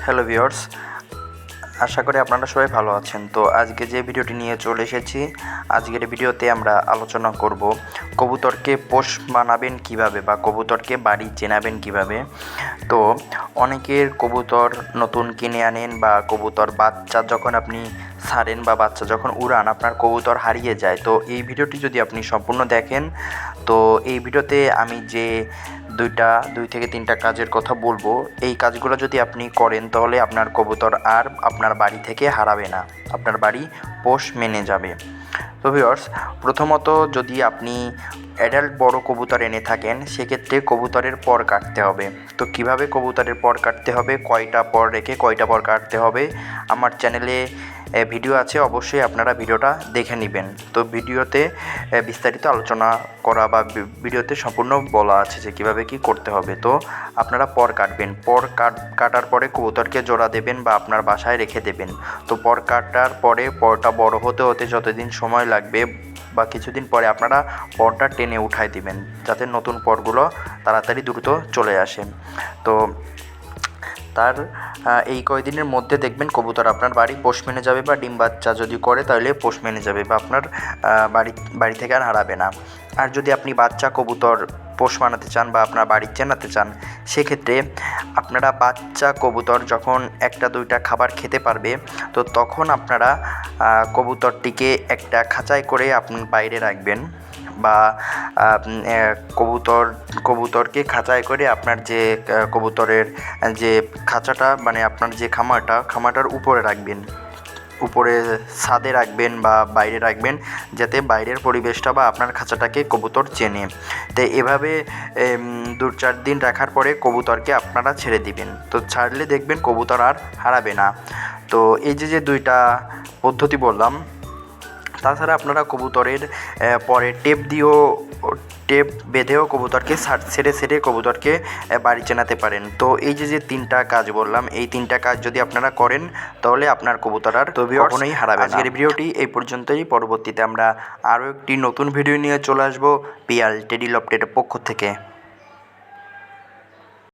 Hello viewers, আশা করি আপনারা সবাই ভালো আছেন। তো আজকে যে ভিডিওটি নিয়ে চলে এসেছি, আজকের ভিডিওতে আমরা আলোচনা করব কবুতরকে পোষ মানাবেন কিভাবে বা কবুতরকে বাড়ি চেনাবেন কিভাবে। তো অনেকের কবুতর নতুন কিনে আনেন বা কবুতর বাচ্চা যখন আপনি ছাড়েন বা বাচ্চা যখন উড়ান আপনার কবুতর হারিয়ে যায়। তো এই ভিডিওটি যদি আপনি সম্পূর্ণ দেখেন, তো এই ভিডিওতে আমি যে 2 থেকে 3টা কাজের কথা বলবো, এই কাজগুলো যদি আপনি করেন তাহলে আপনার কবুতর আর আপনার বাড়ি থেকে হারাবে না, আপনার বাড়ি পোষ মেনে যাবে। তো ভিউয়ার্স, প্রথমত যদি আপনি অ্যাডাল্ট বড় কবুতর এনে থাকেন সেক্ষেত্রে কবুতরের পর কাটতে হবে। তো কিভাবে কবুতরের পর কাটতে হবে, কয়টা পর রেখে কয়টা পর কাটতে হবে, আমার চ্যানেলে ভিডিও আছে, অবশ্যই আপনারা ভিডিওটা দেখে নেবেন। তো ভিডিওতে বিস্তারিত আলোচনা করা বা ভিডিওতে সম্পূর্ণ বলা আছে যে কীভাবে কী করতে হবে। তো আপনারা পর কাটবেন, পর কাটার পরে কবুতরকে জোড়া দেবেন বা আপনার বাসায় রেখে দেবেন। তো পর কাটার পরে পরটা বড় হতে হতে যতদিন সময় লাগবে বা কিছুদিন পরে আপনারা পরটা টেনে উঠাই দিবেন যাতে নতুন পরগুলো তাড়াতাড়ি দ্রুত চলে আসে। তো তার এই কয়দিনের মধ্যে দেখবেন কবুতর আপনার বাড়ি পোষ মেনে যাবে বা ডিম বাচ্চা যদি করে তাহলে পোষ মেনে যাবে বা আপনার বাড়ি থেকে আর হারাবে না। আর যদি আপনি বাচ্চা কবুতর পোষ মানাতে চান বা আপনার বাড়ি চেনাতে চান, সেক্ষেত্রে আপনারা বাচ্চা কবুতর যখন 1-2টা খাবার খেতে পারবে, তো তখন আপনারা কবুতরটিকে একটা খাঁচায় করে আপনি বাইরে রাখবেন বা কবুতরকে খাঁচায় করে আপনার যে কবুতরের যে খাঁচাটা মানে আপনার যে খামারটার উপরে রাখবেন, উপরে ছাদে রাখবেন বা বাইরে রাখবেন যাতে বাইরের পরিবেশটা বা আপনার খাঁচাটাকে কবুতর চেনে। তো এভাবে 2-4 দিন রাখার পরে কবুতরকে আপনারা ছেড়ে দিবেন। তো ছাড়লে দেখবেন কবুতর আর হারাবে না। তো এই যে 2টা পদ্ধতি বললাম, তাছাড়া আপনারা কবুতরের পরে টেপ বেঁধেও কবুতরকে ছেড়ে কবুতরকে বাড়ি চেনাতে পারেন। তো এই যে 3টা কাজ বললাম, এই 3টা কাজ যদি আপনারা করেন তাহলে আপনার কবুতর আর কখনোই হারাবে না। আজকের ভিডিওটি এই পর্যন্তই। পরবর্তীতে আমরা আরও একটি নতুন ভিডিও নিয়ে চলে আসবো পিয়াল টেডি লফটের পক্ষ থেকে।